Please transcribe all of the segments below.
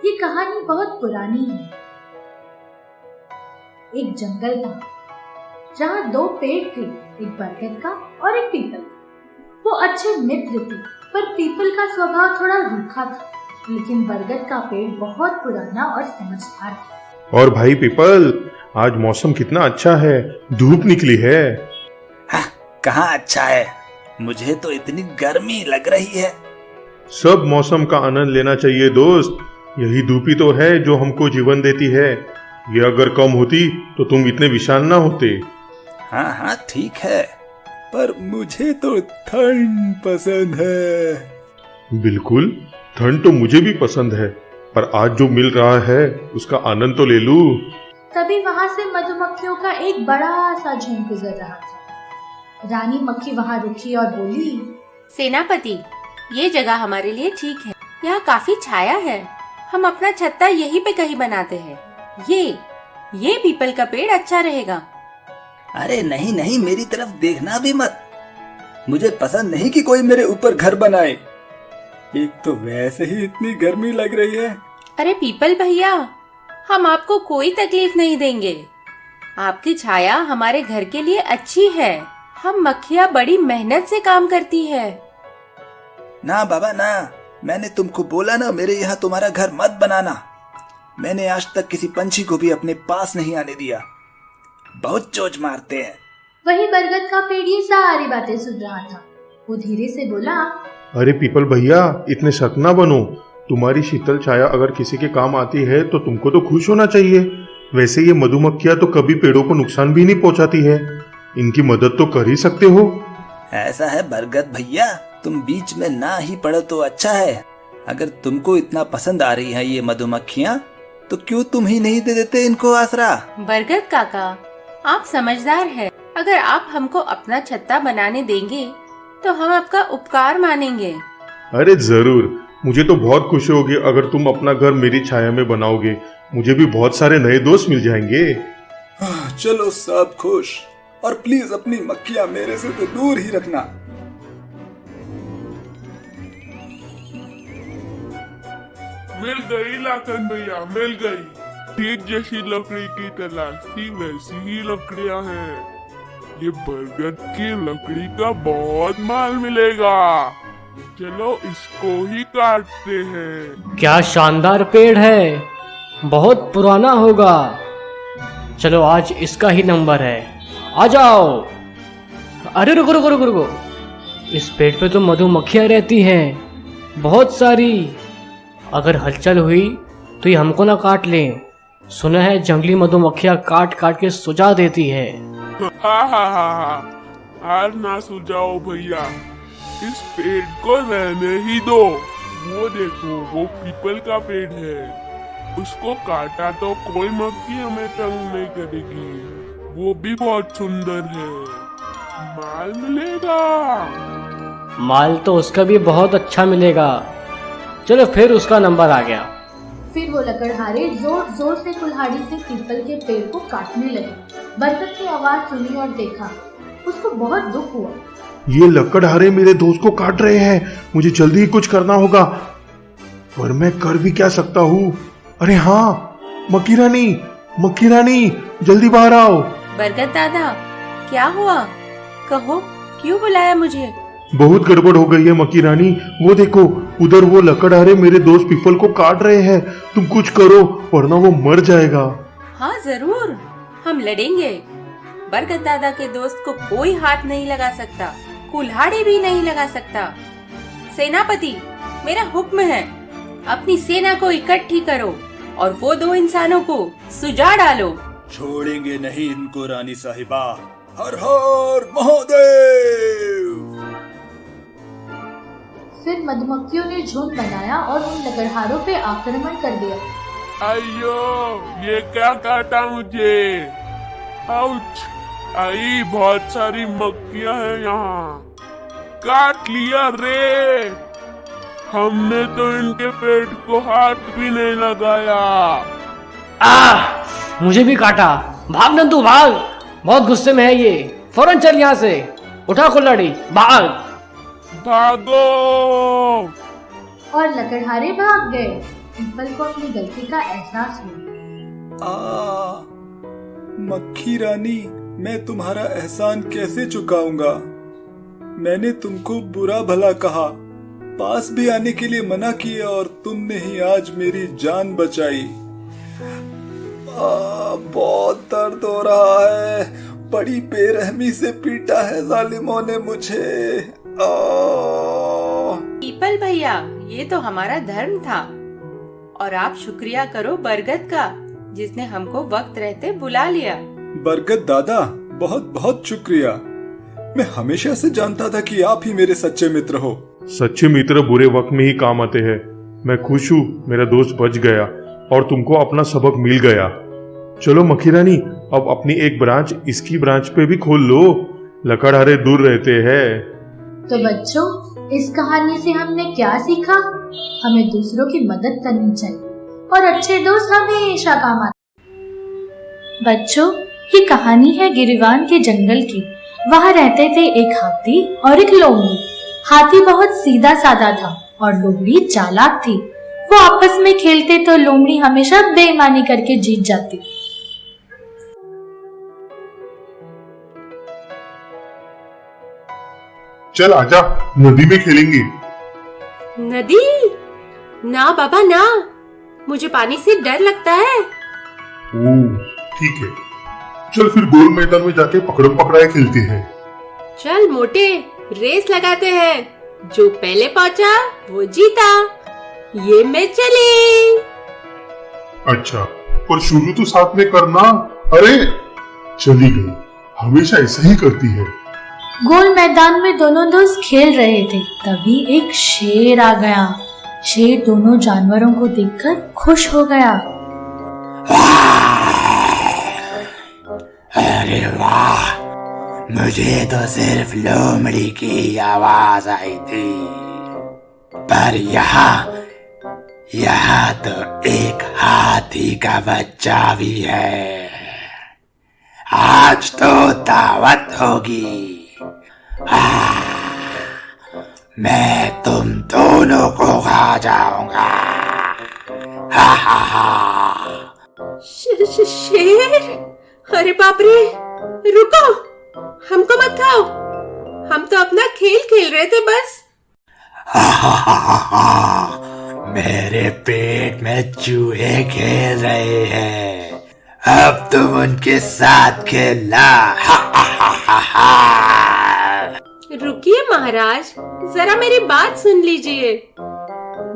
ये कहानी बहुत पुरानी है। एक जंगल था जहाँ दो पेड़ थे, एक बरगद का और एक पीपल का। वो अच्छे मित्र थे, पर पीपल का स्वभाव थोड़ा रूखा था, लेकिन बरगद का पेड़ बहुत पुराना और समझदार था। और भाई पीपल, आज मौसम कितना अच्छा है, धूप निकली है। हाँ, कहाँ अच्छा है, मुझे तो इतनी गर्मी लग रही है। सब मौसम का आनंद लेना चाहिए दोस्त, यही धूप ही तो है जो हमको जीवन देती है। ये अगर कम होती तो तुम इतने विशाल ना होते। हाँ हाँ ठीक है, पर मुझे तो ठंड पसंद है। बिल्कुल, ठंड तो मुझे भी पसंद है, पर आज जो मिल रहा है उसका आनंद तो ले लूं। तभी वहाँ से मधुमक्खियों का एक बड़ा सा झुंड गुजर रहा था। रानी मक्खी वहाँ रुकी और बोली, सेनापति, ये जगह हमारे लिए ठीक है, यहाँ काफी छाया है। हम अपना छत्ता यहीं पे कहीं बनाते हैं। ये पीपल का पेड़ अच्छा रहेगा। अरे नहीं नहीं, मेरी तरफ देखना भी मत। मुझे पसंद नहीं कि कोई मेरे ऊपर घर बनाए। एक तो वैसे ही इतनी गर्मी लग रही है। अरे पीपल भैया, हम आपको कोई तकलीफ नहीं देंगे। आपकी छाया हमारे घर के लिए अच्छी है। हम मक्खियाँ बड़ी मेहनत से काम करती है। ना बाबा ना, मैंने तुमको बोला ना, मेरे यहाँ तुम्हारा घर मत बनाना। मैंने आज तक किसी पंछी को भी अपने पास नहीं आने दिया, बहुत चोंच मारते हैं। वही बरगद का पेड़ ये सारी बातें सुन रहा था। वो धीरे से बोला, अरे पीपल भैया, इतने सख्त ना बनो। तुम्हारी शीतल छाया अगर किसी के काम आती है तो तुमको तो खुश होना चाहिए। वैसे ये मधुमक्खियाँ तो कभी पेड़ों को नुकसान भी नहीं पहुँचाती है, इनकी मदद तो कर ही सकते हो। ऐसा है बरगद भैया, तुम बीच में ना ही पड़ो तो अच्छा है। अगर तुमको इतना पसंद आ रही है ये मधुमक्खियाँ, तो क्यों तुम ही नहीं दे देते इनको आसरा। बरगद काका, आप समझदार हैं। अगर आप हमको अपना छत्ता बनाने देंगे तो हम आपका उपकार मानेंगे। अरे जरूर, मुझे तो बहुत खुशी होगी अगर तुम अपना घर मेरी छाया में बनाओगे। मुझे भी बहुत सारे नए दोस्त मिल जाएंगे। चलो सब खुश, और प्लीज अपनी मक्खियाँ मेरे से तो दूर ही रखना। मिल गई लाखन भैया, मिल गई। ठीक जैसी लकड़ी की तलाश थी वैसी ही लकड़ियाँ हैं। ये बरगद की लकड़ी का बहुत माल मिलेगा। चलो इसको ही काटते हैं। क्या शानदार पेड़ है, बहुत पुराना होगा। चलो आज इसका ही नंबर है, आ जाओ। अरे रुको रुको रुको रुको, इस पेड़ पे तो मधुमक्खियाँ रहती हैं, बहुत सारी। अगर हलचल हुई तो ये हमको ना काट लें। सुना है जंगली मधुमक्खियाँ काट काट के सुझा देती है। आज ना सुझाओ भैया, इस पेड़ को रहने ही दो। वो देखो, वो पीपल का पेड़ है, उसको काटा तो कोई मक्खी हमें तंग नहीं करेगी। वो भी बहुत सुंदर है, माल मिलेगा। माल तो उसका भी बहुत अच्छा मिलेगा। चलो फिर उसका नंबर आ गया। फिर वो लकड़हारे जोर जोर से कुल्हाड़ी से पीपल के पेड़ को काटने लगे। बरगद की आवाज सुनी और देखा, उसको बहुत दुख हुआ। ये लकड़हारे मेरे दोस्त को काट रहे हैं, मुझे जल्दी ही कुछ करना होगा। पर मैं कर भी क्या सकता हूँ। अरे हाँ, मक्खी रानी, जल्दी बाहर आओ। बरगद दादा, क्या हुआ? कहो, क्यों बुलाया मुझे? बहुत गड़बड़ हो गई है मक्खी रानी। वो देखो, उधर वो लकड़हारे मेरे दोस्त पीपल को काट रहे हैं। तुम कुछ करो वरना वो मर जाएगा। हाँ जरूर, हम लड़ेंगे। बरगद दादा के दोस्त को कोई हाथ नहीं लगा सकता, कुल्हाड़ी भी नहीं लगा सकता। सेनापति, मेरा हुक्म है, अपनी सेना को इकट्ठी करो और वो दो इंसानों को सुझा डालो। छोड़ेंगे नहीं इनको रानी साहिबा। हर हर महादेव। फिर मधुमक्खियों ने झुंड बनाया और उन लकड़हारों पे आक्रमण कर दिया। अयो, ये क्या काटा मुझे? आउच! आई, बहुत सारी मक्खियाँ हैं यहाँ। काट लिया रे। हमने तो इनके पेट को हाथ भी नहीं लगाया। मुझे भी काटा। भाग नंदू भाग, बहुत गुस्से में है ये। फौरन चल यहाँ से, उठा कुल्हाड़ी, भाग। भागो! और लकड़हारे भाग गए। पीपल को अपनी गलती का एहसास हुआ। मक्खी रानी, मैं तुम्हारा एहसान कैसे चुकाऊंगा? मैंने तुमको बुरा भला कहा, पास भी आने के लिए मना किया और तुमने ही आज मेरी जान बचाई। बहुत दर्द हो रहा है, बड़ी बेरहमी से पीटा है जालिमों ने मुझे। पीपल भैया, ये तो हमारा धर्म था, और आप शुक्रिया करो बरगद का, जिसने हमको वक्त रहते बुला लिया। बरगद दादा, बहुत बहुत शुक्रिया। मैं हमेशा से जानता था कि आप ही मेरे सच्चे मित्र हो। सच्चे मित्र बुरे वक्त में ही काम आते हैं। मैं खुश हूँ मेरा दोस्त बच गया और तुमको अपना सबक मिल गया। चलो मक्खी रानी, अब अपनी एक ब्रांच इसकी ब्रांच पे भी खोल लो, लकड़हारे दूर रहते हैं। तो बच्चों, इस कहानी से हमने क्या सीखा? हमें दूसरों की मदद करनी चाहिए और अच्छे दोस्त हमेशा काम आते। बच्चों, ये कहानी है गिरिवान के जंगल की। वहाँ रहते थे एक हाथी और एक लोमड़ी। हाथी बहुत सीधा साधा था और लोमड़ी चालाक थी। वो आपस में खेलते तो लोमड़ी हमेशा बेईमानी करके जीत जाती। चल आजा, नदी में खेलेंगे। नदी? ना बाबा ना, मुझे पानी से डर लगता है। ओह, ठीक है, चल फिर गोल मैदान में जाके पकड़म पकड़ाई खेलते हैं। चल मोटे, रेस लगाते हैं, जो पहले पहुंचा वो जीता। ये मैं चली। अच्छा, पर शुरू तो साथ में करना। अरे चली गई, हमेशा ऐसा ही करती है। गोल मैदान में दोनों दोस्त खेल रहे थे, तभी एक शेर आ गया। शेर दोनों जानवरों को देखकर खुश हो गया। अरे वाह, मुझे तो सिर्फ लोमड़ी की आवाज आई थी, पर यहाँ तो एक हाथी का बच्चा भी है। आज तो दावत होगी। मैं तुम दोनों को खा जाऊंगा। हा हा हा। शेर? अरे बाप रे, रुको, हमको मत खाओ, हम तो अपना खेल खेल रहे थे बस। मेरे पेट में चूहे खेल रहे हैं, अब तुम उनके साथ खेलना। रुकिए महाराज, जरा मेरी बात सुन लीजिए।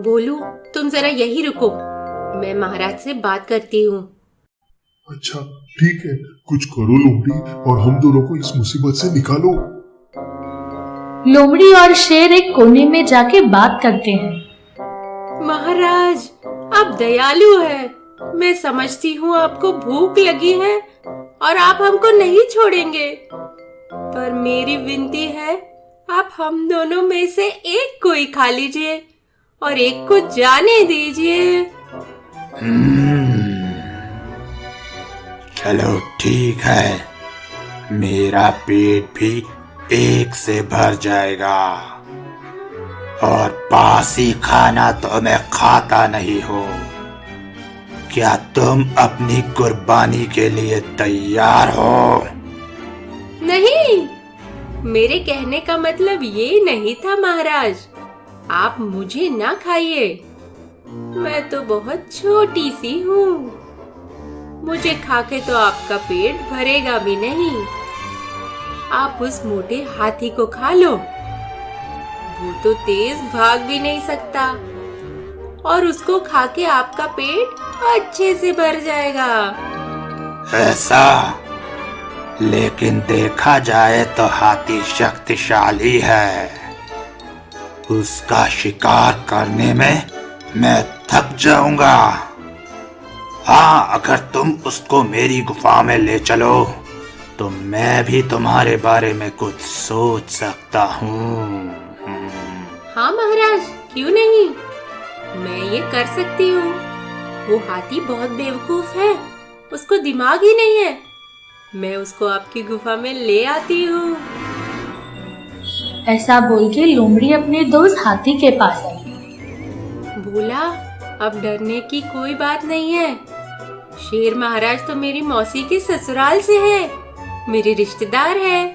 बोलू, तुम जरा यही रुको, मैं महाराज से बात करती हूँ। अच्छा ठीक है, कुछ करो लोमड़ी और हम दोनों को इस मुसीबत से निकालो। लोमड़ी और शेर एक कोने में जाके बात करते हैं। महाराज, आप दयालु है, मैं समझती हूँ आपको भूख लगी है और आप हमको नहीं छोड़ेंगे, पर मेरी विनती है, आप हम दोनों में से एक को ही खा लीजिए और एक को जाने दीजिए। चलो ठीक है, मेरा पेट भी एक से भर जाएगा और बासी खाना तो मैं खाता नहीं हूँ। क्या तुम अपनी कुर्बानी के लिए तैयार हो? नहीं, मेरे कहने का मतलब ये नहीं था महाराज, आप मुझे ना खाइए, मैं तो बहुत छोटी सी हूँ, मुझे खाके तो आपका पेट भरेगा भी नहीं। आप उस मोटे हाथी को खा लो, वो तो तेज भाग भी नहीं सकता और उसको खाके आपका पेट अच्छे से भर जाएगा। ऐसा? लेकिन देखा जाए तो हाथी शक्तिशाली है, उसका शिकार करने में मैं थक जाऊंगा। हाँ, अगर तुम उसको मेरी गुफा में ले चलो तो मैं भी तुम्हारे बारे में कुछ सोच सकता हूँ। हाँ महाराज, क्यों नहीं, मैं ये कर सकती हूँ। वो हाथी बहुत बेवकूफ है, उसको दिमाग ही नहीं है, मैं उसको आपकी गुफा में ले आती हूँ। ऐसा बोल के लोमड़ी अपने दोस्त हाथी के पास आई। भोला, अब डरने की कोई बात नहीं है। शेर महाराज तो मेरी मौसी के ससुराल से है, मेरे रिश्तेदार है।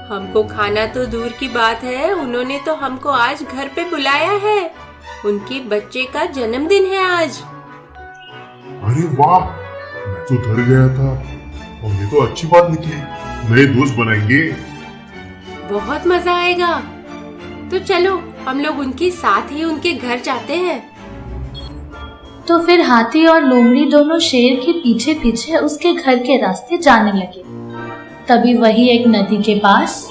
हमको खाना तो दूर की बात है, उन्होंने तो हमको आज घर पे बुलाया है। उनके बच्चे का जन्मदिन है आज। अरे वाह, मैं तो डर गया था और ये तो अच्छी बात निकली। नए दोस्त बनाएंगे। बहुत मजा आएगा। तो चलो हम लोग उनके साथ ही उनके घर जाते हैं। तो फिर हाथी और लोमड़ी दोनों शेर के पीछे पीछे उसके घर के रास्ते जाने लगे। तभी वही एक नदी के पास,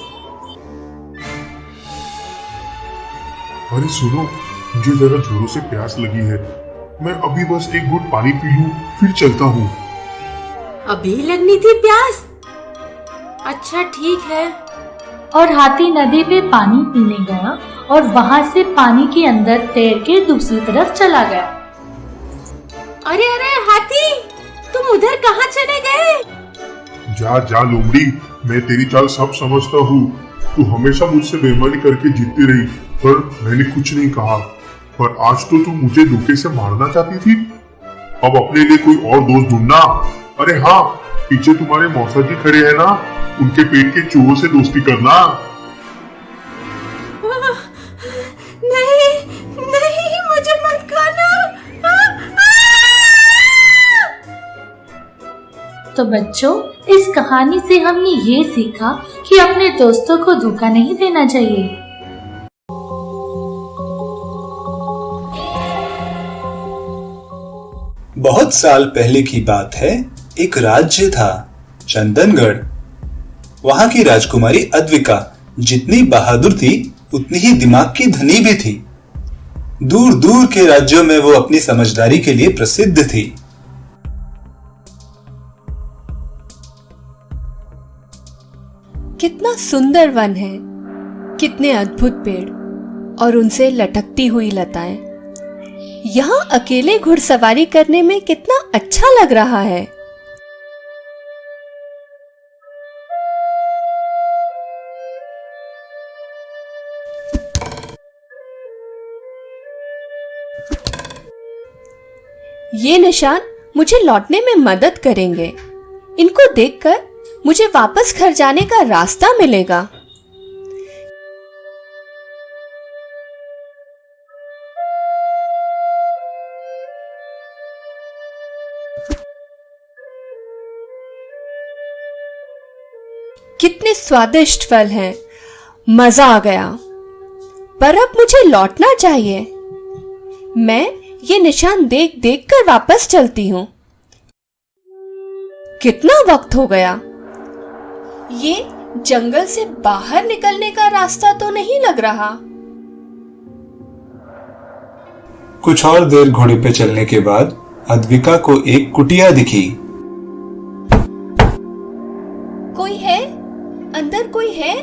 अरे सुनो, मुझे जरा जोरों से प्यास लगी है। मैं अभी बस एक घूंट पानी पी लूं, फिर चलता हूँ। अभी लगनी थी प्यास? अच्छा ठीक है। और हाथी नदी पे पानी पीने गया और वहां से पानी के अंदर तैर के दूसरी तरफ चला गया। अरे अरे हाथी, तुम उधर कहाँ चले गए? जा जा लोमड़ी, मैं तेरी चाल सब समझता हूँ। तू हमेशा मुझसे बेईमानी करके जीतती रही, पर मैंने कुछ नहीं कहा। पर आज तो तू मुझे धोखे से मारना चाहती थी। अब अपने लिए कोई और दोस्त ढूंढना। अरे हाँ, पीछे तुम्हारे मौसा जी खड़े हैं ना, उनके पेट के चूहों से दोस्ती करना। नहीं नहीं, मुझे मत खाना। तो बच्चों, इस कहानी से हमने ये सीखा कि अपने दोस्तों को धोखा नहीं देना चाहिए। बहुत साल पहले की बात है। एक राज्य था, चंदनगढ़। वहां की राजकुमारी अद्विका जितनी बहादुर थी, उतनी ही दिमाग की धनी भी थी। दूर दूर के राज्यों में वो अपनी समझदारी के लिए प्रसिद्ध थी। कितना सुंदर वन है, कितने अद्भुत पेड़ और उनसे लटकती हुई लताएं। यहाँ अकेले घुड़सवारी करने में कितना अच्छा लग रहा है। ये निशान मुझे लौटने में मदद करेंगे। इनको देखकर मुझे वापस घर जाने का रास्ता मिलेगा। कितने स्वादिष्ट फल हैं, मजा आ गया। पर अब मुझे लौटना चाहिए। मैं ये निशान देख देख कर वापस चलती हूँ। कितना वक्त हो गया। ये जंगल से बाहर निकलने का रास्ता तो नहीं लग रहा। कुछ और देर घोड़े पे चलने के बाद अद्विका को एक कुटिया दिखी। कोई है? अंदर कोई है?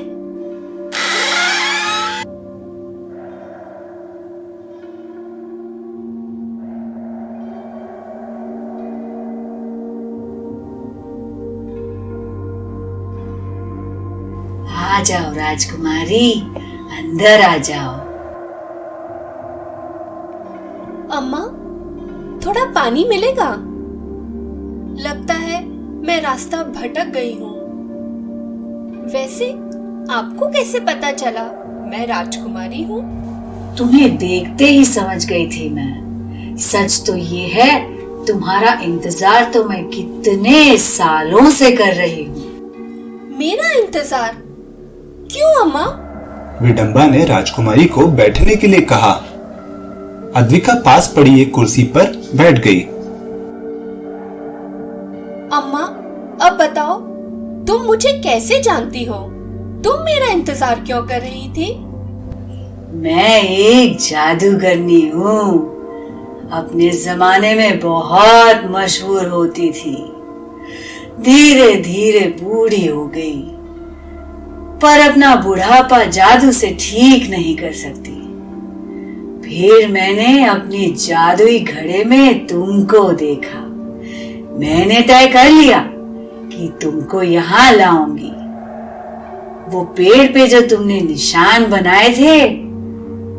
आ जाओ राजकुमारी, अंदर आ जाओ। अम्मा, थोड़ा पानी मिलेगा? लगता है मैं रास्ता भटक गई हूँ। वैसे आपको कैसे पता चला मैं राजकुमारी हूँ? तुम्हें देखते ही समझ गई थी मैं। सच तो ये है, तुम्हारा इंतजार तो मैं कितने सालों से कर रही हूँ। मेरा इंतजार? क्यों अम्मा? विडंबा ने राजकुमारी को बैठने के लिए कहा। अद्विका पास पड़ी एक कुर्सी पर बैठ गई। अम्मा, अब बताओ, तुम मुझे कैसे जानती हो? तुम मेरा इंतजार क्यों कर रही थी? मैं एक जादूगरनी हूँ। अपने जमाने में बहुत मशहूर होती थी। धीरे धीरे बूढ़ी हो गई, पर अपना बुढ़ापा जादू से ठीक नहीं कर सकती। फिर मैंने अपनी जादुई घड़े में तुमको देखा। मैंने तय कर लिया कि तुमको यहाँ लाऊंगी। वो पेड़ पे जो तुमने निशान बनाए थे,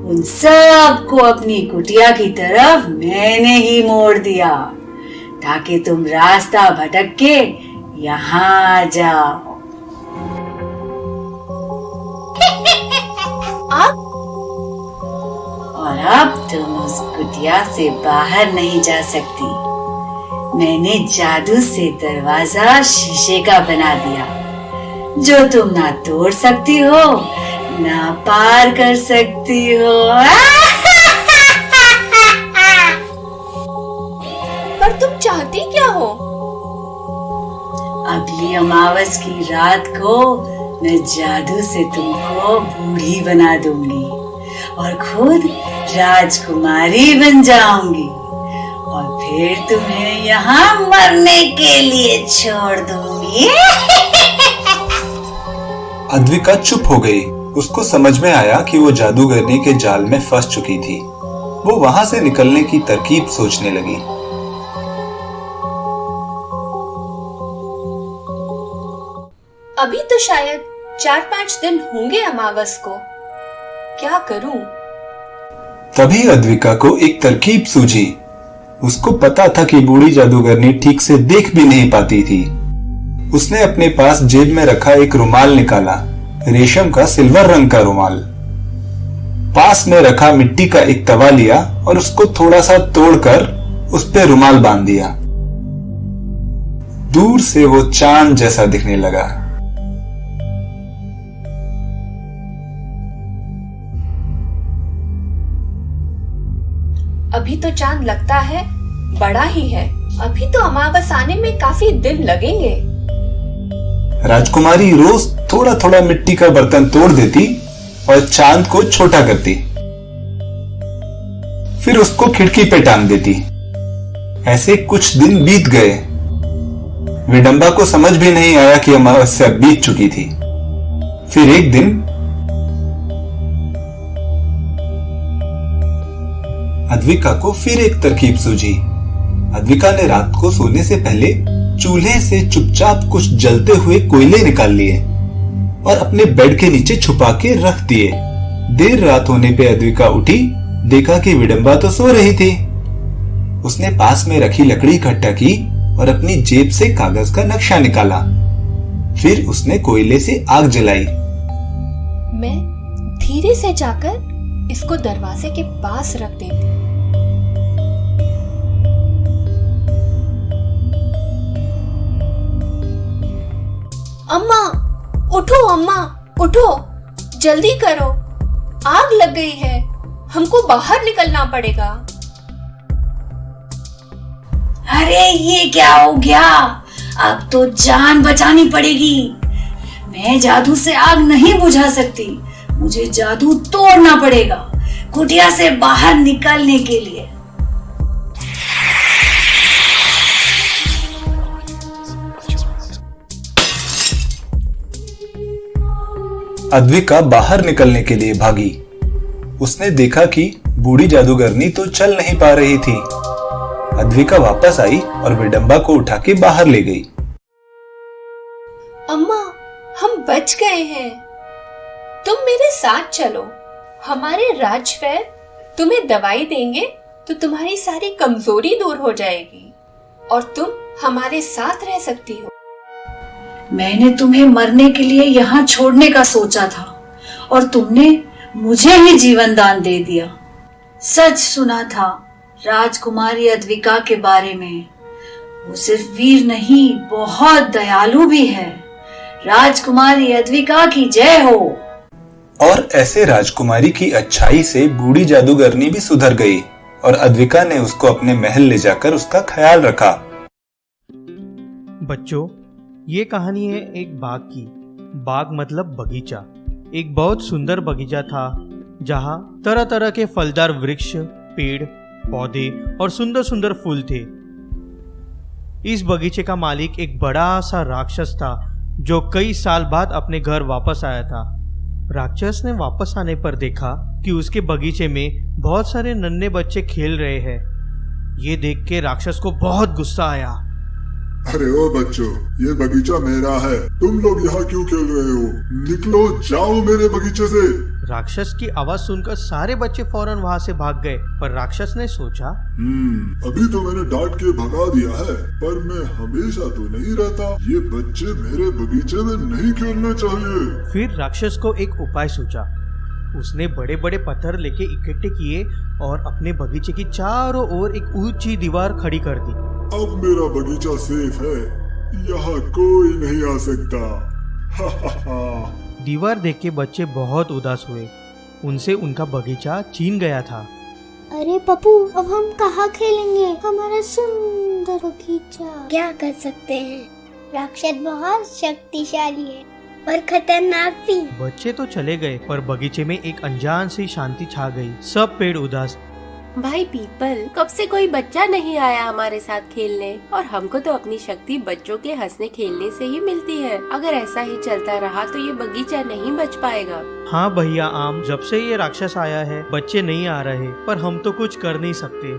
उन सबको अपनी कुटिया की तरफ मैंने ही मोड़ दिया ताकि तुम रास्ता भटक के यहाँ आ जाओ। और अब तुम उस कुटिया से बाहर नहीं जा सकती। मैंने जादू से दरवाजा शीशे का बना दिया जो तुम ना तोड़ सकती हो ना पार कर सकती हो। पर तुम चाहती क्या हो? अगली अमावस की रात को मैं जादू से तुमको बूढ़ी बना दूंगी और खुद राजकुमारी बन जाऊंगी और फिर तुम्हें यहाँ मरने के लिए छोड़ दूंगी। अद्विका चुप हो गई। उसको समझ में आया कि वो जादूगरनी के जाल में फंस चुकी थी। वो वहां से निकलने की तरकीब सोचने लगी। अभी तो शायद 4-5 दिन होंगे अमावस को। क्या करूं? तभी अद्विका को एक तरकीब सूझी। उसको पता था कि बूढ़ी जादूगरनी ठीक से देख भी नहीं पाती थी। उसने अपने पास जेब में रखा एक रुमाल निकाला, रेशम का सिल्वर रंग का रुमाल। पास में रखा मिट्टी का एक तवा लिया और उसको थोड़ा सा तोड़कर उस पे रुमाल बांध दिया। दूर से वो चांद जैसा दिखने लगा। अभी तो चांद लगता है बड़ा ही है। अभी तो अमावस आने में काफी दिन लगेंगे। राजकुमारी रोज थोड़ा थोड़ा मिट्टी का बर्तन तोड़ देती और चांद को छोटा करती, फिर उसको खिड़की पे टांग देती। ऐसे कुछ दिन बीत गए। विडंबा को समझ भी नहीं आया कि अमावस्या बीत चुकी थी। फिर एक दिन अद्विका को फिर एक तरकीब सूझी। अद्विका ने रात को सोने से पहले चूल्हे से चुपचाप कुछ जलते हुए कोयले निकाल लिए और अपने बेड के नीचे छुपा के रख दिए। देर रात होने पे अद्विका उठी, देखा कि विडंबा तो सो रही थी। उसने पास में रखी लकड़ी इकट्ठा की और अपनी जेब से कागज का नक्शा निकाला। फिर उसने कोयले से आग जलाई। मैं धीरे से जाकर इसको दरवाजे के पास रख देती। अम्मा उठो, अम्मा उठो, जल्दी करो, आग लग गई है, हमको बाहर निकलना पड़ेगा। अरे ये क्या हो गया? अब तो जान बचानी पड़ेगी। मैं जादू से आग नहीं बुझा सकती, मुझे जादू तोड़ना पड़ेगा कुटिया से बाहर निकलने के लिए। अद्विका बाहर निकलने के लिए भागी। उसने देखा कि बूढ़ी जादूगरनी तो चल नहीं पा रही थी। अद्विका वापस आई और विडंबा को उठा के बाहर ले गई। अम्मा हम बच गए हैं, तुम मेरे साथ चलो। हमारे राजवैद्य तुम्हें दवाई देंगे तो तुम्हारी सारी कमजोरी दूर हो जाएगी और तुम हमारे साथ रह सकती हो। मैंने तुम्हें मरने के लिए यहाँ छोड़ने का सोचा था और तुमने मुझे ही जीवन दान दे दिया। सच सुना था राजकुमारी अद्विका के बारे में। वो सिर्फ वीर नहीं, बहुत दयालु भी है। राजकुमारी अद्विका की जय हो। और ऐसे राजकुमारी की अच्छाई से बूढ़ी जादूगरनी भी सुधर गई और अद्विका ने उसको अपने महल ले जाकर उसका ख्याल रखा। बच्चों, ये कहानी है एक बाग की। बाग मतलब बगीचा। एक बहुत सुंदर बगीचा था जहाँ तरह तरह के फलदार वृक्ष, पेड़, पौधे और सुंदर सुंदर फूल थे। इस बगीचे का मालिक एक बड़ा सा राक्षस था जो कई साल बाद अपने घर वापस आया था। राक्षस ने वापस आने पर देखा कि उसके बगीचे में बहुत सारे नन्हे बच्चे खेल रहे हैं। ये देख के राक्षस को बहुत गुस्सा आया। अरे ओ बच्चों, ये बगीचा मेरा है, तुम लोग यहाँ क्यों खेल रहे हो? निकलो, जाओ मेरे बगीचे से। राक्षस की आवाज सुनकर सारे बच्चे फौरन वहाँ से भाग गए, पर राक्षस ने सोचा, अभी तो मैंने डांट के भगा दिया है, पर मैं हमेशा तो नहीं रहता। ये बच्चे मेरे बगीचे में नहीं खेलने चाहिए। फिर राक्षस को एक उपाय सूझा। उसने बड़े बड़े पत्थर लेके इकट्ठे किए और अपने बगीचे की चारों ओर एक ऊंची दीवार खड़ी कर दी। अब मेरा बगीचा सेफ है, यहाँ कोई नहीं आ सकता। हा हा हा। दीवार देख के बच्चे बहुत उदास हुए। उनसे उनका बगीचा छीन गया था। अरे पप्पू, अब हम कहाँ खेलेंगे? हमारा सुंदर बगीचा। क्या कर सकते हैं? राक्षस बहुत शक्तिशाली है और खतरनाक भी। बच्चे तो चले गए, पर बगीचे में एक अनजान सी शांति छा गई। सब पेड़ उदास। भाई पीपल, कब से कोई बच्चा नहीं आया हमारे साथ खेलने, और हमको तो अपनी शक्ति बच्चों के हंसने खेलने से ही मिलती है। अगर ऐसा ही चलता रहा तो ये बगीचा नहीं बच पाएगा। हाँ भैया आम, जब से ये राक्षस आया है बच्चे नहीं आ रहे, पर हम तो कुछ कर नहीं सकते।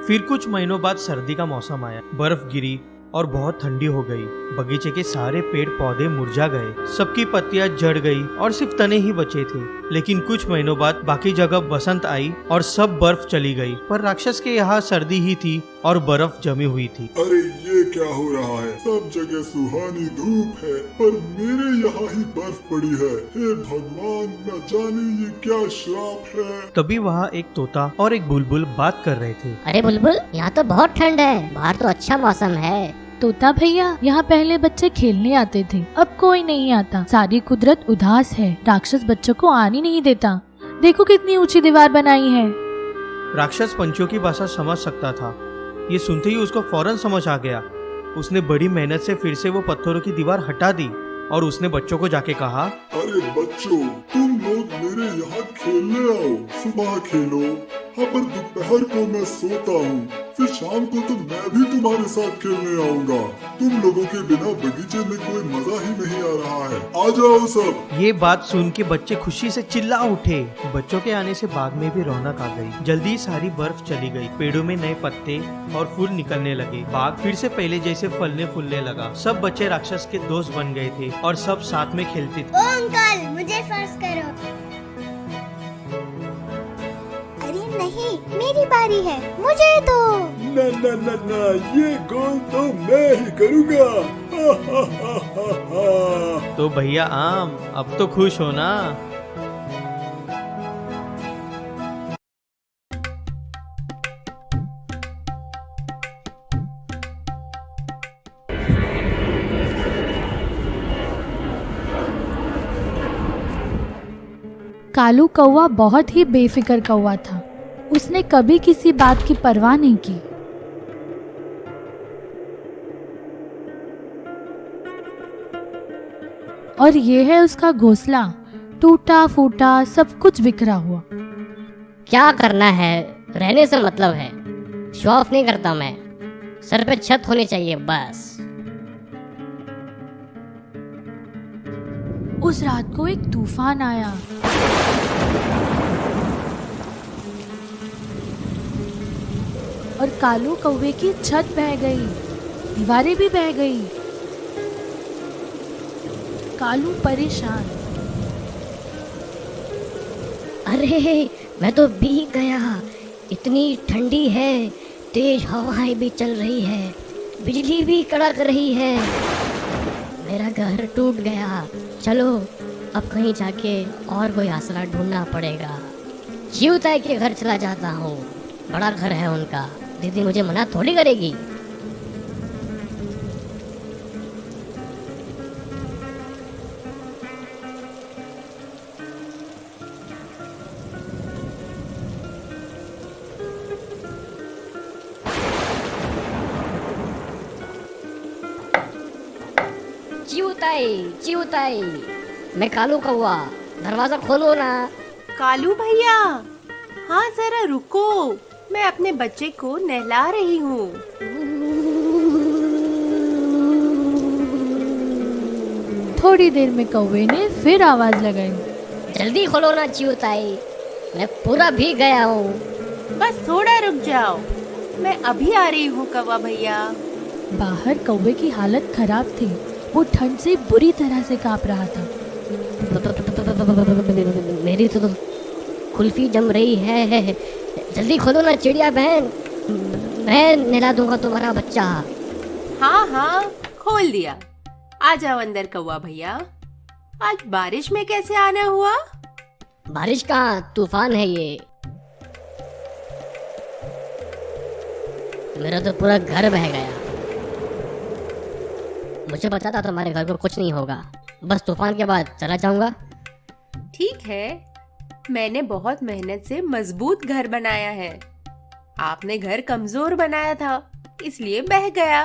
फिर कुछ महीनों बाद सर्दी का मौसम आया। बर्फ गिरी और बहुत ठंडी हो गई। बगीचे के सारे पेड़ पौधे मुरझा गए, सबकी पत्तियां झड़ गई और सिर्फ तने ही बचे थे। लेकिन कुछ महीनों बाद बाकी जगह बसंत आई और सब बर्फ चली गई, पर राक्षस के यहाँ सर्दी ही थी और बर्फ जमी हुई थी। अरे ये क्या हो रहा है? सब जगह सुहानी धूप है, पर मेरे यहाँ ही बर्फ पड़ी है। हे भगवान, न जाने ये क्या श्राप है। तभी वहाँ एक तोता और एक बुलबुल बात कर रहे थे। अरे बुलबुल, यहाँ तो बहुत ठंड है, बाहर तो अच्छा मौसम है। तोता भैया, यहाँ पहले बच्चे खेलने आते थे, अब कोई नहीं आता। सारी कुदरत उदास है, राक्षस बच्चों को आने नहीं देता। देखो कितनी ऊंची दीवार बनाई है। राक्षस पंछियों की भाषा समझ सकता था। ये सुनते ही उसको फौरन समझ आ गया। उसने बड़ी मेहनत से फिर से वो पत्थरों की दीवार हटा दी और उसने बच्चों को जाके कहा, अरे बच्चों, तुम लोग मेरे यहाँ खेलने आओ। सुबह खेलो, हाँ, पर दोपहर को मैं सोता हूँ। फिर शाम को तो मैं भी तुम्हारे साथ खेलने आऊंगा। तुम लोगों के बिना बगीचे में कोई मजा ही नहीं आ रहा है। आ जाओ सब। ये बात सुन के बच्चे खुशी से चिल्ला उठे। बच्चों के आने से बाग में भी रौनक आ गई। जल्दी सारी बर्फ चली गई, पेड़ों में नए पत्ते और फूल निकलने लगे। बाग फिर से पहले जैसे फलने फूलने लगा। सब बच्चे राक्षस के दोस्त बन गए थे और सब साथ में खेलते थे। ओ अंकल, मुझे फर्स्ट करो। अरे नहीं, मेरी बारी है, मुझे दो। ना ना ना ना, ये गोल तो मैं ही करूँगा। तो भैया आम, अब तो खुश हो ना? कालू कौवा बहुत ही बेफिक्र कौवा था। उसने कभी किसी बात की परवाह नहीं की। और ये है उसका घोंसला, टूटा फूटा, सब कुछ बिखरा हुआ। क्या करना है, रहने से मतलब है। शो ऑफ नहीं करता मैं, सर पे छत होनी चाहिए बस। उस रात को एक तूफान आया। और कालू कौवे की छत बह गई, दीवारें भी बह गई। कालू परेशान। अरे मैं तो भीग गया, इतनी ठंडी है, तेज हवाएं भी चल रही है, बिजली भी कड़क रही है, मेरा घर टूट गया। चलो अब कहीं जाके और कोई आसरा ढूंढना पड़ेगा। जीवताई के घर चला जाता हूँ, बड़ा घर है उनका, दीदी मुझे मना थोड़ी करेगी। जीवताई, मैं कालू कौवा, दरवाजा खोलो ना। कालू भैया, हाँ जरा रुको, मैं अपने बच्चे को नहला रही हूँ। थोड़ी देर में कौवे ने फिर आवाज लगाई। जल्दी खोलो ना जीवताई, मैं पूरा भीग गया हूँ। बस थोड़ा रुक जाओ, मैं अभी आ रही हूँ कौवा भैया। बाहर कौवे की हालत खराब थी। वो ठंड से बुरी तरह से कांप रहा था। मेरी तो कुल्फी जम रही है, जल्दी खोलो ना चिड़िया बहन, मैं नहला दूंगा तुम्हारा बच्चा। हाँ हाँ, खोल दिया। आ जाओ अंदर कौवा भैया। आज बारिश में कैसे आना हुआ? बारिश का तूफान है ये। मेरा तो पूरा घर बह गया। मुझे पता था तुम्हारे घर को कुछ नहीं होगा, बस तूफान के बाद चला जाऊंगा। ठीक है, मैंने बहुत मेहनत से मजबूत घर बनाया है। आपने घर कमजोर बनाया था, इसलिए बह गया।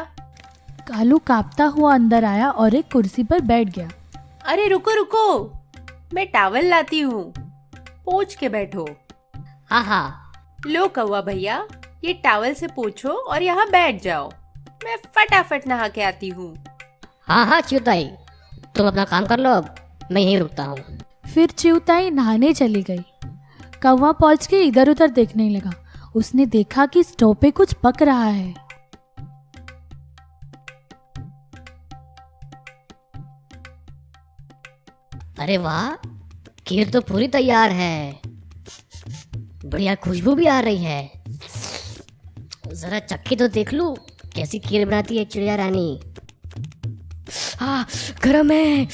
कालू कांपता हुआ अंदर आया और एक कुर्सी पर बैठ गया। अरे रुको रुको, मैं टॉवल लाती हूँ, पोंछ के बैठो। हाँ हाँ। लो कौवा भैया, ये टॉवल से पोंछो और यहाँ बैठ जाओ। मैं फटाफट नहा के आती हूँ। हाँ हाँ चिउताई, तुम अपना काम कर लो, अब मैं यहीं रुकता हूँ। फिर चिउताई नहाने चली गई। कौवा पहुंच के इधर उधर देखने लगा। उसने देखा कि स्टोव पे कुछ पक रहा है। अरे वाह, खीर तो पूरी तैयार है। बढ़िया खुशबू भी आ रही है। जरा चक्की तो देख लूं, कैसी खीर बनाती है चिड़िया रानी। हाँ, गरम है।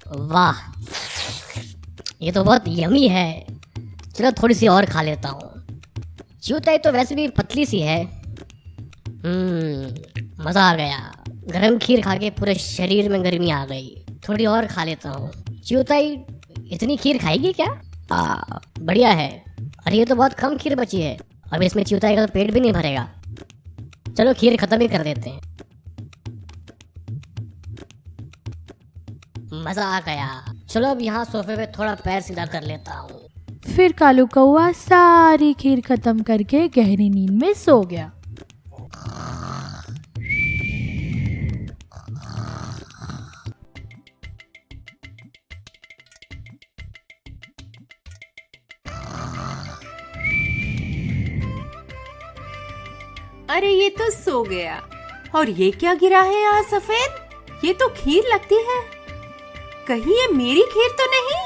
वाह, ये तो बहुत यमी है। चलो थोड़ी सी और खा लेता हूँ। चिउताई तो वैसे भी पतली सी है। मजा आ गया। गरम खीर खा के पूरे शरीर में गर्मी आ गई। थोड़ी और खा लेता हूँ। चिउताई इतनी खीर खाएगी क्या? बढ़िया है। अरे ये तो बहुत कम खीर बची है, अब इसमें चिउताई का तो पेट भी नहीं भरेगा। चलो खीर खत्म ही कर देते हैं। मजा आ गया। चलो अब यहाँ सोफे पे थोड़ा पैर सीधा कर लेता हूँ। फिर कालू कौवा सारी खीर खत्म करके गहरी नींद में सो गया। अरे ये तो सो गया। और ये क्या गिरा है यहाँ सफेद? ये तो खीर लगती है। कहीं ये मेरी खीर तो नहीं?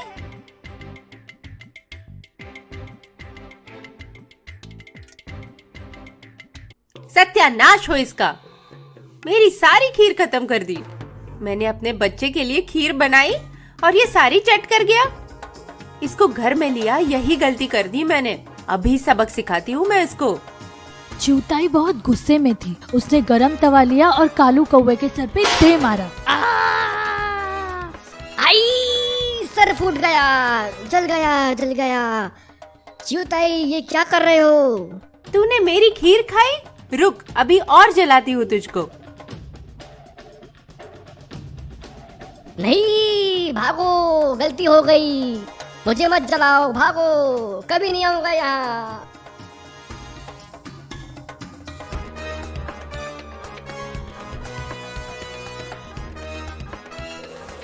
सत्यानाश हो इसका। मेरी सारी खीर खत्म कर दी। मैंने अपने बच्चे के लिए खीर बनाई और ये सारी चट कर गया। इसको घर में लिया, यही गलती कर दी मैंने। अभी सबक सिखाती हूँ मैं इसको। चिउताई बहुत गुस्से में थी। उसने गरम तवा लिया और कालू कौवे के सर पे दे मारा। आई, सर फूट गया, जल गया, जल गया। चिउताई ये क्या कर रहे हो? तूने मेरी खीर खाई? रुक, अभी और जलाती हूँ तुझको। नहीं, भागो, गलती हो गई। मुझे मत जलाओ, भागो, कभी नहीं आऊंगा यहाँ।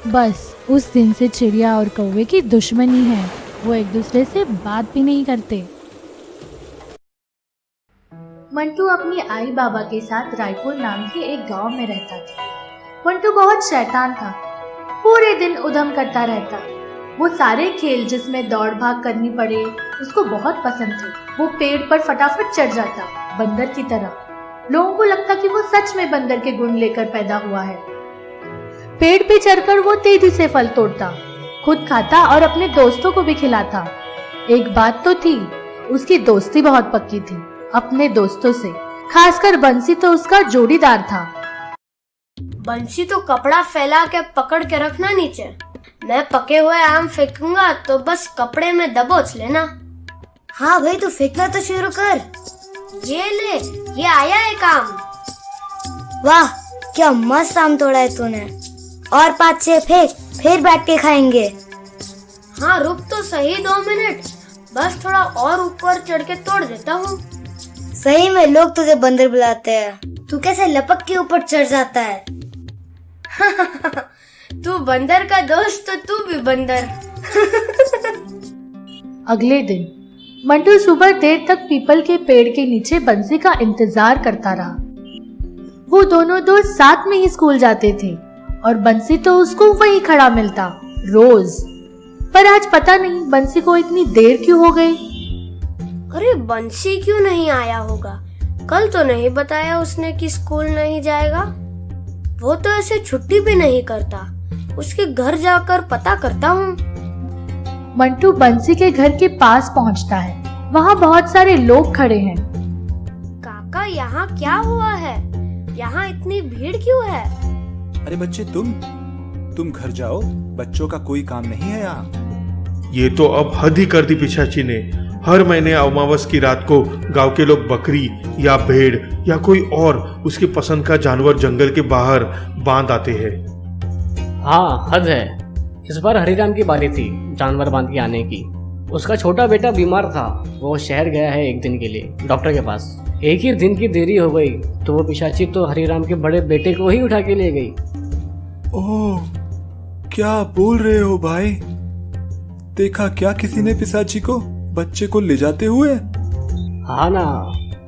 बस उस दिन से चिड़िया और कौवे की दुश्मनी है। वो एक दूसरे से बात भी नहीं करते। मंटू अपनी आई बाबा के साथ रायपुर नाम के एक गांव में रहता था। मंटू बहुत शैतान था। पूरे दिन उधम करता रहता। वो सारे खेल जिसमें दौड़ भाग करनी पड़े उसको बहुत पसंद थे। वो पेड़ पर फटाफट चढ़ जाता, बंदर की तरह। लोगों को लगता कि वो सच में बंदर के गुण लेकर पैदा हुआ है। पेड़ पे चढ़कर वो तेजी से फल तोड़ता, खुद खाता और अपने दोस्तों को भी खिलाता। एक बात तो थी, उसकी दोस्ती बहुत पक्की थी अपने दोस्तों से, खासकर बंसी तो उसका जोड़ीदार था। बंसी तो कपड़ा फैला के पकड़ के रखना नीचे। मैं पके हुए आम फेंकूंगा तो बस कपड़े में दबोच लेना। हाँ भाई, तू फेंकना तो शुरू कर। ये ले, ये आया है काम। वाह, क्या मस्त आम तोड़ा है तूने। और 5-6 फेंक, फिर बैठ के खाएंगे। हाँ रुक तो सही 2 मिनट, बस थोड़ा और ऊपर चढ़ के तोड़ देता हूँ। सही में लोग तुझे बंदर बुलाते हैं। तू कैसे लपक के ऊपर चढ़ जाता है? तू बंदर का दोस्त तो तू भी बंदर। अगले दिन मंटू सुबह देर तक पीपल के पेड़ के नीचे बंसी का इंतजार करता रहा। वो दोनों दोस्त साथ में ही स्कूल जाते थे और बंसी तो उसको वहीं खड़ा मिलता रोज। पर आज पता नहीं बंसी को इतनी देर क्यों हो गई। अरे बंसी क्यों नहीं आया होगा? कल तो नहीं बताया उसने कि स्कूल नहीं जाएगा। वो तो ऐसे छुट्टी भी नहीं करता। उसके घर जाकर पता करता हूँ। मंटू बंसी के घर के पास पहुँचता है। वहाँ बहुत सारे लोग खड़े हैं। काका, यहाँ क्या हुआ है? यहाँ इतनी भीड़ क्यों है? अरे बच्चे, तुम घर जाओ, बच्चों का कोई काम नहीं है यहाँ। ये तो अब हद ही कर दी पिशाची ने। हर महीने अमावस की रात को गांव के लोग बकरी या भेड़ या कोई और उसकी पसंद का जानवर जंगल के बाहर बांध आते हैं। हाँ, हद है। इस बार हरिराम की बारी थी जानवर बांध के आने की। उसका छोटा बेटा बीमार था, वो शहर गया है एक दिन के लिए डॉक्टर के पास। एक ही दिन की देरी हो गई तो वो पिशाची तो हरिराम के बड़े बेटे को ही उठा के ले गई। ओह, क्या बोल रहे हो भाई? देखा क्या किसी ने पिशाची को बच्चे को ले जाते हुए? हाँ ना,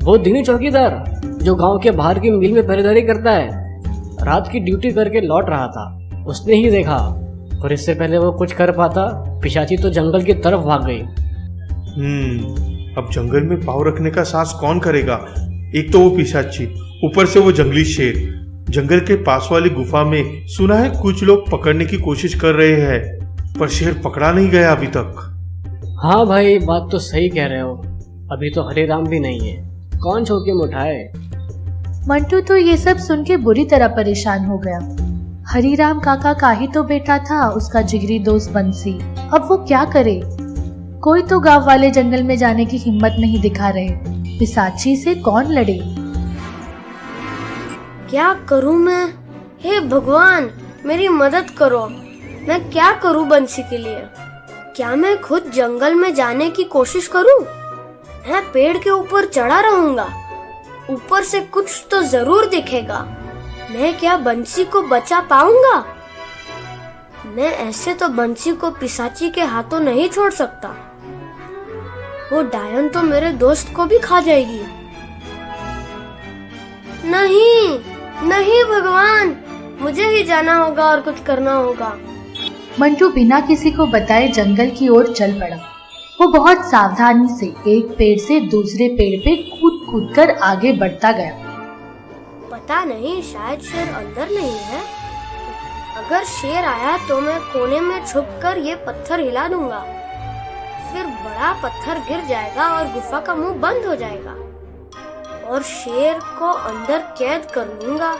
वो दिनी चौकीदार जो गांव के बाहर की मिल में पहरेदारी करता है, रात की ड्यूटी करके लौट रहा था। उसने ही देखा और इससे पहले वो कुछ कर पाता, पिशाची तो जंगल की तरफ भाग गई। अब जंगल में पाँव रखने का साहस कौन करेगा? एक तो वो पिशाची, ऊपर से वो जंगली शेर। जंगल के पास वाली गुफा में सुना है कुछ लोग पकड़ने की कोशिश कर रहे हैं, पर शेर पकड़ा नहीं गया अभी तक। हाँ भाई, बात तो सही कह रहे हो। अभी तो हरिराम भी नहीं है, कौन जोखिम उठाए? मंटू तो ये सब सुन के बुरी तरह परेशान हो गया। हरिराम काका का ही तो बेटा था उसका जिगरी दोस्त बंसी। अब वो क्या करे? कोई तो गांव वाले जंगल में जाने की हिम्मत नहीं दिखा रहे। पिशाची से कौन लड़े? क्या करूँ मैं? हे भगवान, मेरी मदद करो। मैं क्या करूँ बंसी के लिए? क्या मैं खुद जंगल में जाने की कोशिश करूँ? मैं पेड़ के ऊपर चढ़ा रहूंगा, ऊपर से कुछ तो जरूर दिखेगा। मैं क्या बंसी को बचा पाऊंगा? मैं ऐसे तो बंसी को पिशाची के हाथों नहीं छोड़ सकता। वो डायन तो मेरे दोस्त को भी खा जाएगी। नहीं नहीं भगवान, मुझे ही जाना होगा और कुछ करना होगा। मंटू बिना किसी को बताए जंगल की ओर चल पड़ा। वो बहुत सावधानी से एक पेड़ से दूसरे पेड़ पे कूद कूद कर आगे बढ़ता गया। पता नहीं, शायद शेर अंदर नहीं है। अगर शेर आया तो मैं कोने में छुपकर ये पत्थर हिला दूंगा। फिर बड़ा पत्थर गिर जाएगा और गुफा का मुंह बंद हो जाएगा और शेर को अंदर कैद कर लूंगा।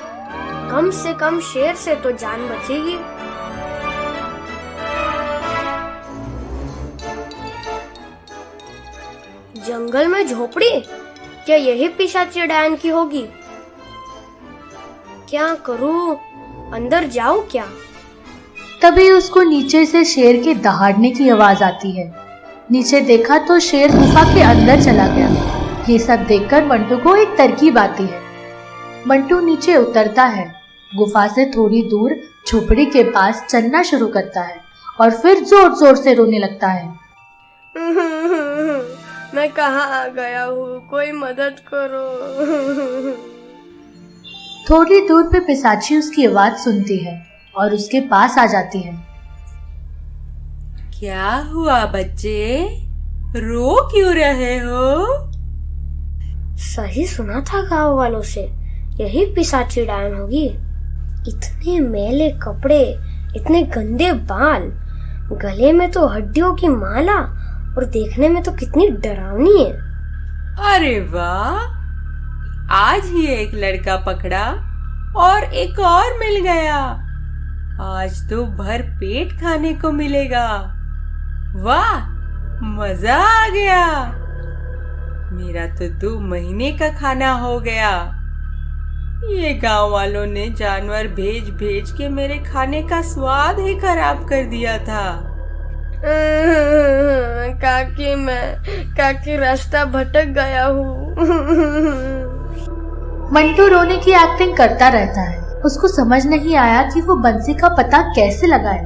कम से कम शेर से तो जान बचेगी। जंगल में झोपड़ी, क्या यही पिशाची डायन की होगी? क्या करूं? अंदर जाऊं क्या? तभी उसको नीचे से शेर के दहाड़ने की आवाज आती है। नीचे देखा तो शेर गुफा के अंदर चला गया। ये सब देखकर मंटू को एक तरकीब आती है। मंटू नीचे उतरता है, गुफा से थोड़ी दूर झोपड़ी के पास चलना शुरू करता है और फिर जोर जोर से रोने लगता है। मैं कहाँ आ गया हूँ? कोई मदद करो। थोड़ी दूर पे पिशाची उसकी आवाज सुनती है और उसके पास आ जाती है। क्या हुआ बच्चे, रो क्यों रहे हो? सही सुना था गांव वालों से, यही पिशाची डायन होगी। इतने मैले कपड़े, इतने गंदे बाल, गले में तो हड्डियों की माला और देखने में तो कितनी डरावनी है। अरे वाह, आज ही एक लड़का पकड़ा और एक और मिल गया। आज तो भर पेट खाने को मिलेगा। वाह, मजा आ गया। मेरा तो 2 महीने का खाना हो गया। ये गांव वालों ने जानवर भेज भेज के मेरे खाने का स्वाद ही खराब कर दिया था। काकी रास्ता भटक गया हूँ। मंटू रोने की एक्टिंग करता रहता है। उसको समझ नहीं आया कि वो बंसी का पता कैसे लगाए।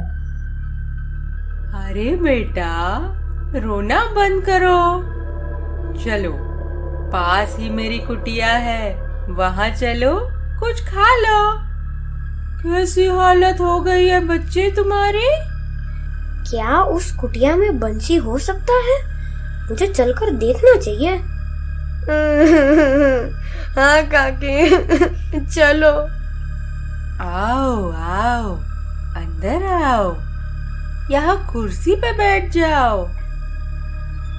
अरे बेटा, रोना बंद करो। चलो, पास ही मेरी कुटिया है, वहाँ चलो, कुछ खा लो। कैसी हालत हो गई है बच्चे तुम्हारी? क्या उस कुटिया में बंसी हो सकता है? मुझे चलकर देखना चाहिए। हाँ काकी, चलो। आओ आओ, अंदर आओ, यहाँ कुर्सी पे बैठ जाओ।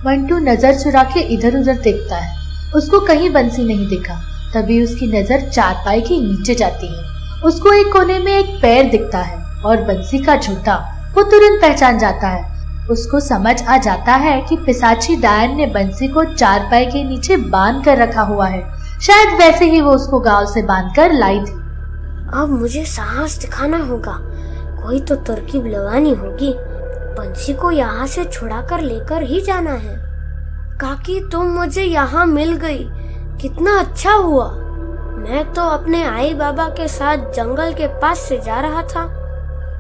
मंटू नजर चुरा के इधर उधर देखता है, उसको कहीं बंसी नहीं दिखा। तभी उसकी नजर चारपाई के नीचे जाती है। उसको एक कोने में एक पैर दिखता है और बंसी का जूता। वो तुरंत पहचान जाता है। उसको समझ आ जाता है कि पिशाची डायन ने बंसी को चारपाई के नीचे बांध कर रखा हुआ है। शायद वैसे ही वो उसको गांव से बांध कर लाई थी। अब मुझे साहस दिखाना होगा, कोई तो तरकीब लगानी होगी। बंसी को यहाँ से छुड़ा कर लेकर ही जाना है। काकी, तुम मुझे यहाँ मिल गई, कितना अच्छा हुआ। मैं तो अपने आई बाबा के साथ जंगल के पास से जा रहा था।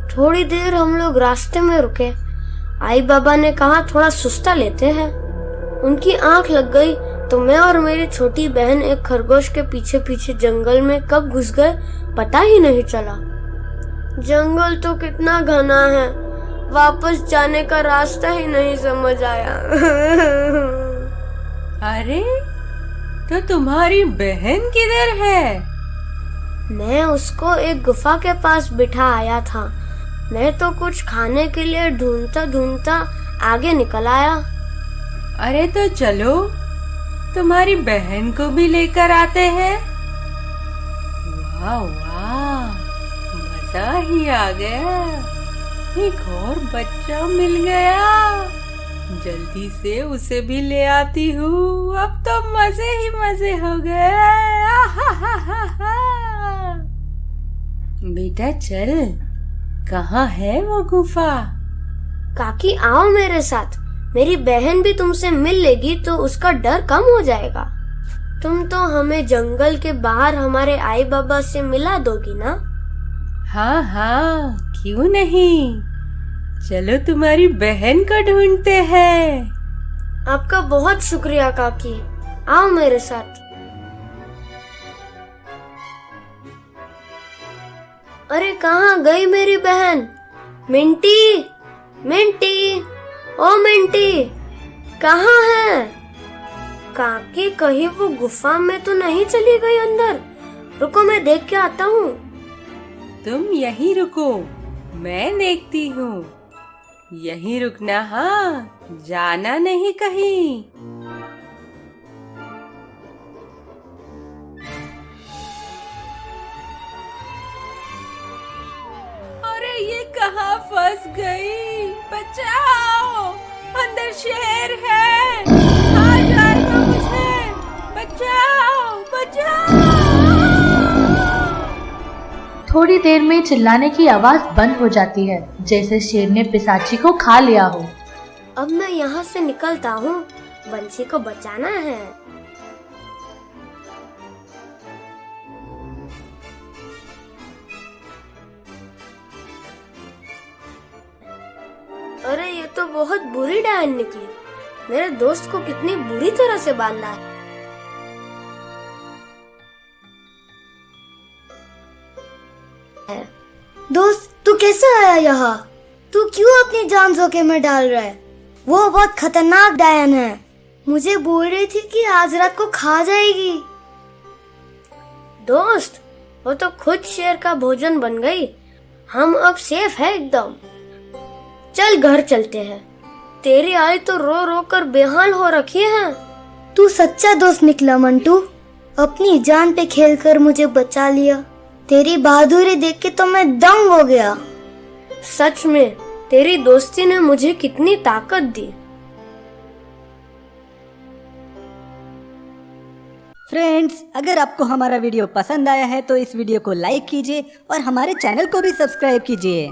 थोड़ी देर हम लोग रास्ते में रुके। आई बाबा ने कहा थोड़ा सुस्ता लेते हैं। उनकी आंख लग गई तो मैं और मेरी छोटी बहन एक खरगोश के पीछे पीछे जंगल में कब घुस गए पता ही नहीं चला। जंगल तो कितना घना है, वापस जाने का रास्ता ही नहीं समझ आया। अरे, तो तुम्हारी बहन किधर है? मैं उसको एक गुफा के पास बिठा आया था। मैं तो कुछ खाने के लिए ढूंढता ढूंढता आगे निकल आया। अरे तो चलो, तुम्हारी बहन को भी लेकर आते हैं। वाह वाह, मजा ही आ गया, एक और बच्चा मिल गया। जल्दी से उसे भी ले आती हूँ, अब तो मजे ही मजे हो गए। बेटा चल, कहाँ है वो गुफा? काकी आओ मेरे साथ, मेरी बहन भी तुमसे मिल लेगी तो उसका डर कम हो जाएगा। तुम तो हमें जंगल के बाहर हमारे आई बाबा से मिला दोगी ना? हाँ हाँ, क्यों नहीं। चलो तुम्हारी बहन को ढूंढते हैं। आपका बहुत शुक्रिया काकी, आओ मेरे साथ। अरे कहाँ गई मेरी बहन? मिंटी, मिंटी, ओ मिंटी, कहाँ है? काकी कहीं वो गुफा में तो नहीं चली गई अंदर? रुको मैं देख के आता हूँ। तुम यहीं रुको, मैं देखती हूँ। यहीं रुकना, हाँ, जाना नहीं कहीं। अरे ये कहाँ फंस गई? बचाओ, अंदर शेर है, खा जाएगा मुझे। बचाओ, बचाओ। थोड़ी देर में चिल्लाने की आवाज बंद हो जाती है, जैसे शेर ने पिशाची को खा लिया हो। अब मैं यहाँ से निकलता हूँ, बंसी को बचाना है। अरे ये तो बहुत बुरी डायन निकली। मेरे दोस्त को कितनी बुरी तरह से बांधा है। दोस्त, तू कैसे आया यहाँ? तू क्यों अपनी जान जोखिम में डाल रहा है? वो बहुत खतरनाक डायन है। मुझे बोल रही थी कि आज रात को खा जाएगी। दोस्त, वो तो खुद शेर का भोजन बन गई। हम अब सेफ है एकदम। चल घर चलते हैं। तेरी आई तो रो रो कर बेहाल हो रखी है। तू सच्चा दोस्त निकला मंटू, अपनी जान पे खेलकर मुझे बचा लिया। तेरी बहादुरी देख के तो मैं दंग हो गया। सच में तेरी दोस्ती ने मुझे कितनी ताकत दी। फ्रेंड्स, अगर आपको हमारा वीडियो पसंद आया है तो इस वीडियो को लाइक कीजिए और हमारे चैनल को भी सब्सक्राइब कीजिए।